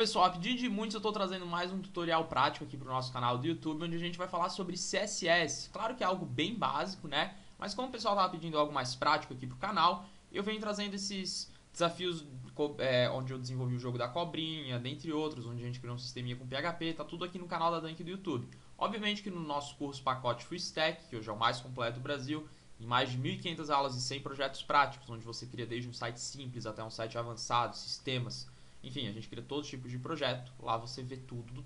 pessoal, a pedido de muitos eu estou trazendo mais um tutorial prático aqui para o nosso canal do YouTube, onde a gente vai falar sobre CSS. Claro que é algo bem básico, né? Mas como o pessoal estava pedindo algo mais prático aqui para o canal, eu venho trazendo esses desafios onde eu desenvolvi o jogo da cobrinha, dentre outros, onde a gente criou um sisteminha com PHP, tá tudo aqui no canal da Dunk do YouTube. Obviamente que no nosso curso pacote Full Stack, que hoje é o mais completo do Brasil, em mais de 1.500 aulas e 100 projetos práticos, onde você cria desde um site simples até um site avançado, sistemas. Enfim, a gente cria todo tipo de projeto. Lá você vê tudo,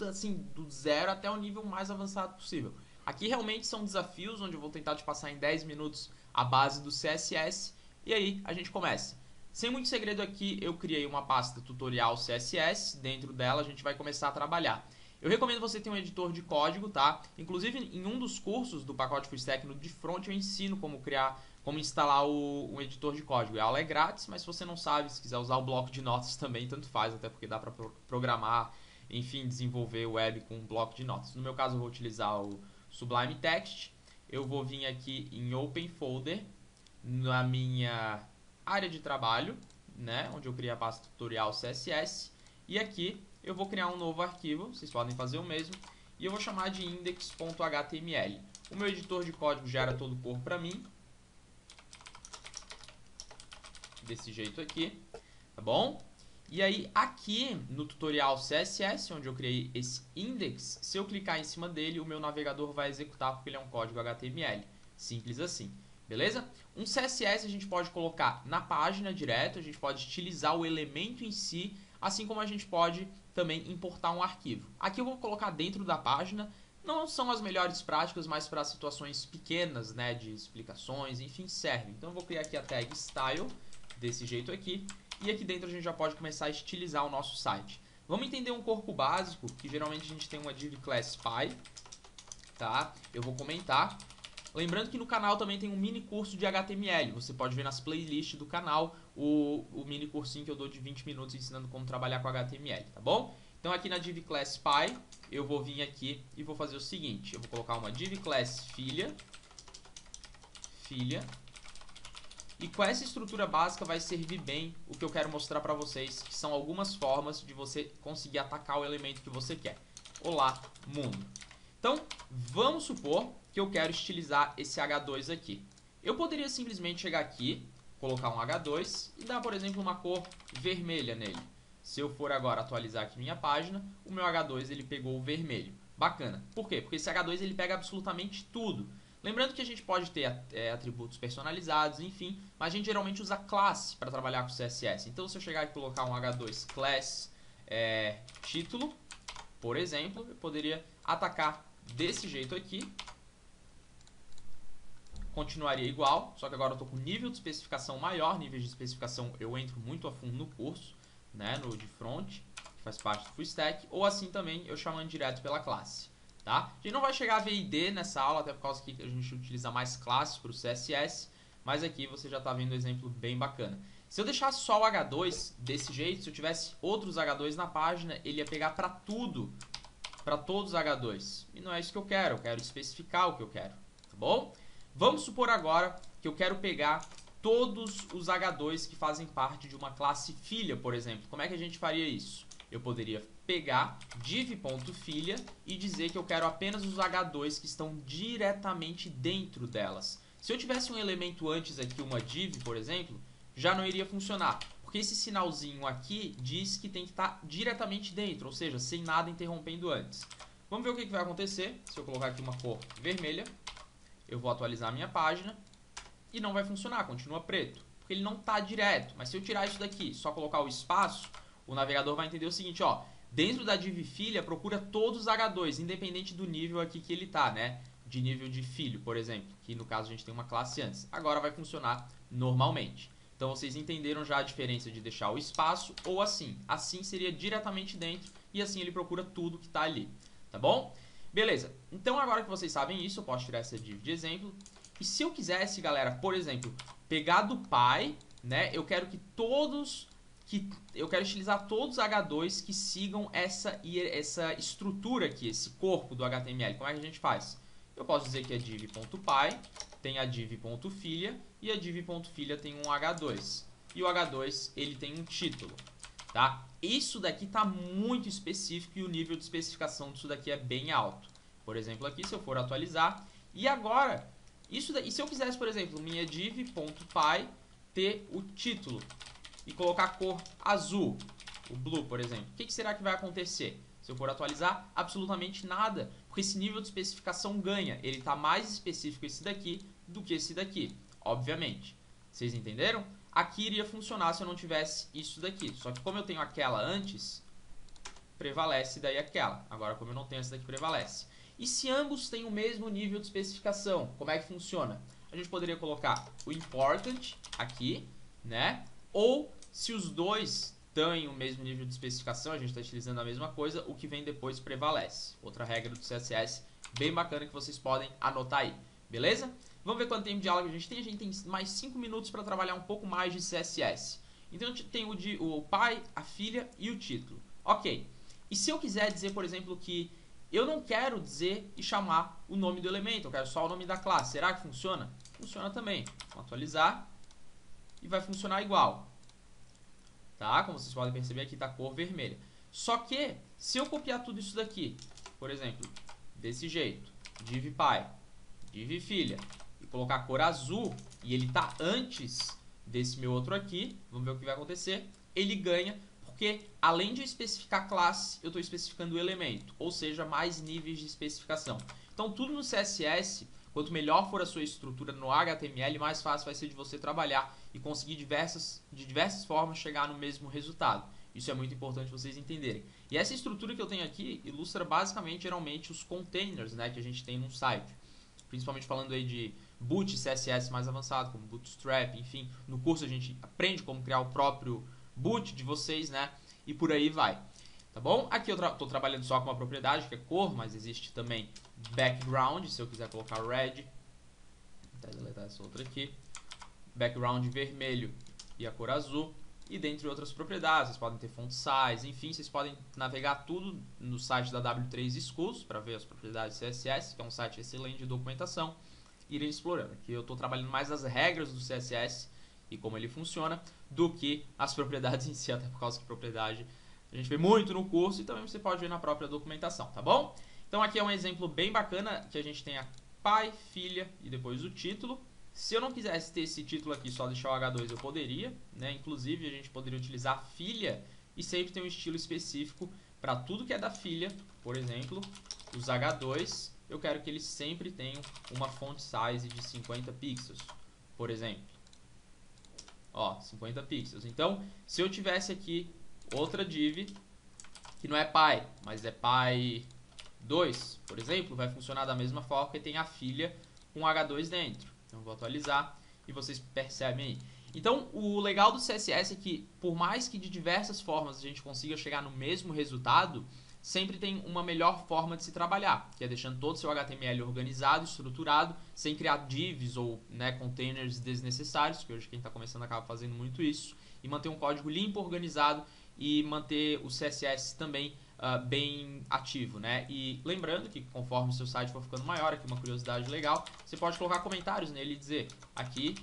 assim, do zero até o nível mais avançado possível. Aqui realmente são desafios onde eu vou tentar te passar em 10 minutos a base do CSS. E aí a gente começa. Sem muito segredo aqui, eu criei uma pasta tutorial CSS. Dentro dela a gente vai começar a trabalhar. Eu recomendo você ter um editor de código, tá? Inclusive, em um dos cursos do pacote Full Stack, no de front, eu ensino como instalar um editor de código. A aula é grátis, mas se você não sabe, se quiser usar o bloco de notas também, tanto faz, até porque dá para programar, enfim, desenvolver web com um bloco de notas. No meu caso, eu vou utilizar o Sublime Text. Eu vou vir aqui em Open Folder, na minha área de trabalho, né, onde eu criei a pasta tutorial CSS, e aqui eu vou criar um novo arquivo, vocês podem fazer o mesmo, e eu vou chamar de index.html. O meu editor de código gera todo o corpo para mim, desse jeito aqui, tá bom? E aí aqui no tutorial CSS, onde eu criei esse index, se eu clicar em cima dele, o meu navegador vai executar porque ele é um código HTML, simples assim. Beleza? Um CSS a gente pode colocar na página direto, a gente pode utilizar o elemento em si, assim como a gente pode também importar um arquivo. Aqui eu vou colocar dentro da página, não são as melhores práticas, mas para situações pequenas, né, de explicações, enfim, serve. Então eu vou criar aqui a tag style, desse jeito aqui, e aqui dentro a gente já pode começar a estilizar o nosso site. Vamos entender um corpo básico, que geralmente a gente tem uma div class py, tá? Eu vou comentar. Lembrando que no canal também tem um mini curso de HTML. Você pode ver nas playlists do canal o mini cursinho que eu dou de 20 minutos ensinando como trabalhar com HTML, tá bom? Então aqui na div class py, eu vou vir aqui e vou fazer o seguinte. Eu vou colocar uma div class filha. E com essa estrutura básica vai servir bem o que eu quero mostrar para vocês, que são algumas formas de você conseguir atacar o elemento que você quer. Olá, mundo. Então, vamos supor que eu quero estilizar esse H2 aqui. Eu poderia simplesmente chegar aqui, colocar um H2 e dar, por exemplo, uma cor vermelha nele. Se eu for agora atualizar aqui minha página, o meu H2 ele pegou o vermelho. Bacana. Por quê? Porque esse H2 ele pega absolutamente tudo. Lembrando que a gente pode ter atributos personalizados, enfim, mas a gente geralmente usa classe para trabalhar com CSS. Então, se eu chegar aqui e colocar um H2 class título, por exemplo, eu poderia atacar desse jeito aqui. Continuaria igual, só que agora eu estou com nível de especificação maior. Nível de especificação eu entro muito a fundo no curso, né, no de front, que faz parte do Full Stack, ou assim também eu chamando direto pela classe. Tá? A gente não vai chegar a VID nessa aula, até por causa que a gente utiliza mais classes para o CSS, mas aqui você já está vendo um exemplo bem bacana. Se eu deixasse só o H2 desse jeito, se eu tivesse outros H2 na página, ele ia pegar para tudo, para todos os H2. E não é isso que eu quero especificar o que eu quero, tá bom? Vamos supor agora que eu quero pegar todos os H2 que fazem parte de uma classe filha, por exemplo. Como é que a gente faria isso? Eu poderia pegar div.filha e dizer que eu quero apenas os H2 que estão diretamente dentro delas. Se eu tivesse um elemento antes aqui, uma div, por exemplo, já não iria funcionar. Porque esse sinalzinho aqui diz que tem que estar diretamente dentro, ou seja, sem nada interrompendo antes. Vamos ver o que vai acontecer. Se eu colocar aqui uma cor vermelha, eu vou atualizar a minha página e não vai funcionar, continua preto. Porque ele não está direto. Mas se eu tirar isso daqui, só colocar o espaço, o navegador vai entender o seguinte, ó, dentro da div filha procura todos os H2, independente do nível aqui que ele tá, né? De nível de filho, por exemplo, que no caso a gente tem uma classe antes. Agora vai funcionar normalmente. Então vocês entenderam já a diferença de deixar o espaço ou assim. Assim seria diretamente dentro e assim ele procura tudo que tá ali, tá bom? Beleza, então agora que vocês sabem isso, eu posso tirar essa div de exemplo. E se eu quisesse, galera, por exemplo, pegar do Py, né? Eu quero utilizar todos os H2 que sigam essa estrutura aqui, esse corpo do HTML. Como é que a gente faz? Eu posso dizer que a div.py tem a div.filha e a div.filha tem um H2. E o H2 ele tem um título. tá? Isso daqui tá muito específico e o nível de especificação disso daqui é bem alto. Por exemplo, aqui, se eu for atualizar, e agora, isso daí, se eu quisesse, por exemplo, minha div.py ter o título e colocar a cor azul, o blue, por exemplo, o que será que vai acontecer? Se eu for atualizar, absolutamente nada, porque esse nível de especificação ganha. Ele está mais específico esse daqui do que esse daqui, obviamente. Vocês entenderam? Aqui iria funcionar se eu não tivesse isso daqui. Só que como eu tenho aquela antes, prevalece daí aquela. Agora, como eu não tenho essa daqui, prevalece. E se ambos têm o mesmo nível de especificação, como é que funciona? A gente poderia colocar o important aqui, né? Ou se os dois têm o mesmo nível de especificação, a gente está utilizando a mesma coisa, o que vem depois prevalece. Outra regra do CSS bem bacana que vocês podem anotar aí, beleza? Vamos ver quanto tempo de aula que a gente tem. A gente tem mais 5 minutos para trabalhar um pouco mais de CSS. Então a gente tem o pai, a filha e o título. Ok. E se eu quiser dizer, por exemplo, que eu não quero dizer e chamar o nome do elemento, eu quero só o nome da classe. Será que funciona? Funciona também. Vamos atualizar e vai funcionar igual. Tá? Como vocês podem perceber, aqui está a cor vermelha. Só que, se eu copiar tudo isso daqui, por exemplo, desse jeito, div pai, div filha, e colocar a cor azul, e ele está antes desse meu outro aqui, vamos ver o que vai acontecer, ele ganha, porque além de eu especificar classe, eu estou especificando o elemento, ou seja, mais níveis de especificação. Então, tudo no CSS, quanto melhor for a sua estrutura no HTML, mais fácil vai ser de você trabalhar e conseguir de diversas formas chegar no mesmo resultado. Isso é muito importante vocês entenderem. E essa estrutura que eu tenho aqui ilustra basicamente, geralmente, os containers, né, que a gente tem num site. Principalmente falando aí de boot CSS mais avançado, como Bootstrap, enfim. No curso a gente aprende como criar o próprio boot de vocês, né, e por aí vai. Tá bom? Aqui eu estou trabalhando só com uma propriedade, que é cor, mas existe também background, se eu quiser colocar red. Vou deletar essa outra aqui. Background vermelho e a cor azul. E dentre outras propriedades, vocês podem ter font size, enfim, vocês podem navegar tudo no site da W3 Schools para ver as propriedades CSS, que é um site excelente de documentação, e irem explorando. Aqui eu estou trabalhando mais as regras do CSS e como ele funciona, do que as propriedades em si, até por causa que propriedade a gente vê muito no curso e também você pode ver na própria documentação, tá bom? Então aqui é um exemplo bem bacana, que a gente tem a pai, filha e depois o título. Se eu não quisesse ter esse título aqui, só deixar o H2, eu poderia, né? Inclusive a gente poderia utilizar filha e sempre ter um estilo específico para tudo que é da filha. Por exemplo, os H2, eu quero que eles sempre tenham uma font size de 50 pixels, por exemplo. Ó, 50 pixels. Então, se eu tivesse aqui outra div, que não é pai, mas é pai 2, por exemplo, vai funcionar da mesma forma, porque tem a filha com H2 dentro. Então, vou atualizar e vocês percebem aí. Então, o legal do CSS é que, por mais que de diversas formas a gente consiga chegar no mesmo resultado, sempre tem uma melhor forma de se trabalhar, que é deixando todo o seu HTML organizado, estruturado, sem criar divs ou, né, containers desnecessários, que hoje quem está começando acaba fazendo muito isso, e manter um código limpo, organizado e manter o CSS também bem ativo, né? E lembrando que conforme o seu site for ficando maior, aqui uma curiosidade legal, você pode colocar comentários nele e dizer, aqui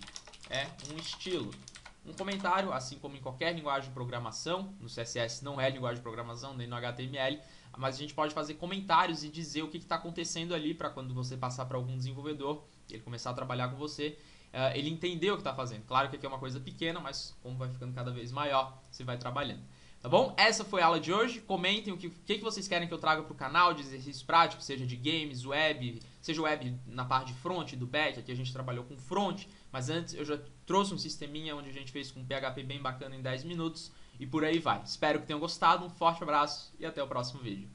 é um estilo. Um comentário, assim como em qualquer linguagem de programação, no CSS não é linguagem de programação, nem no HTML, mas a gente pode fazer comentários e dizer o que está acontecendo ali para quando você passar para algum desenvolvedor, ele começar a trabalhar com você, ele entender o que está fazendo. Claro que aqui é uma coisa pequena, mas como vai ficando cada vez maior, você vai trabalhando. Tá bom? Essa foi a aula de hoje. Comentem o que vocês querem que eu traga para o canal de exercícios práticos, seja de games, web, seja web na parte de front, do back. Aqui a gente trabalhou com front, mas antes eu já trouxe um sisteminha onde a gente fez com PHP bem bacana em 10 minutos e por aí vai. Espero que tenham gostado, um forte abraço e até o próximo vídeo.